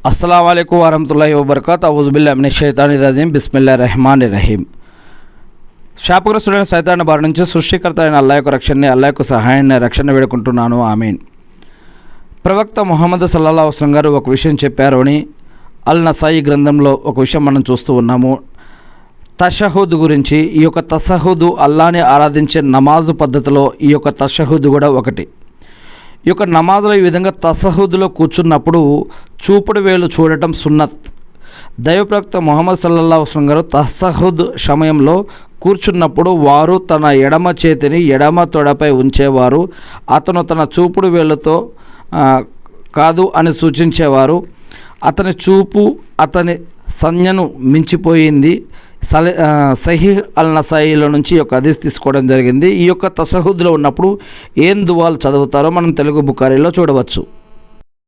अस्सलाम वालेकुम वरहमतुल्लाहि वबरकातुहू अऊज़ु बिल्लाहि मिनश शैतानिर रजीम बिस्मिल्लाहिर रहमानिर रहीम। శాపగ్రస్తుడైన సైతాను బారి నుంచి సృష్టికర్త అయిన అల్లాహ్ యొక్క రక్షణని, అల్లాహ్ యొక్క సహాయాన్ని, రక్షణ వేడుకుంటున్నాను, ఆమీన్. ప్రవక్త ముహమ్మద్ సల్లల్లాహు అలైహి వసల్లం గారు ఒక విషయం చెప్పారు అని అల్ నసాయి గ్రంథంలో ఒక విషయం మనం చూస్తూ ఉన్నాము. తషహుద్ గురించి. ఈ యొక్క తషహుద్ అల్లాహ్ని ఆరాధించే నమాజు పద్ధతిలో ఈ యొక్క తషహుద్ కూడా ఒకటి. ఈ యొక్క నమాజ్లో ఈ విధంగా తషహుద్లో కూర్చున్నప్పుడు చూపుడు వేలు చూడటం సున్నత్. దైవప్రవక్త ముహమ్మద్ సల్లల్లాహు అలైహి వసల్లం గారు తషహుద్ సమయంలో కూర్చున్నప్పుడు వారు తన ఎడమ చేతిని ఎడమ తొడపై ఉంచేవారు. అతను తన చూపుడు వేలుతో కాదు అని సూచించేవారు. అతని చూపు అతని సంజ్ఞను మించిపోయింది. సహీహ్ అల్ నసాయిలో నుంచి ఈ యొక్క హదీస్ తీసుకోవడం జరిగింది. ఈ యొక్క తషహుద్లో ఉన్నప్పుడు ఏం దువాలు చదువుతారో మనం తెలుగు బుఖారీలో చూడవచ్చు.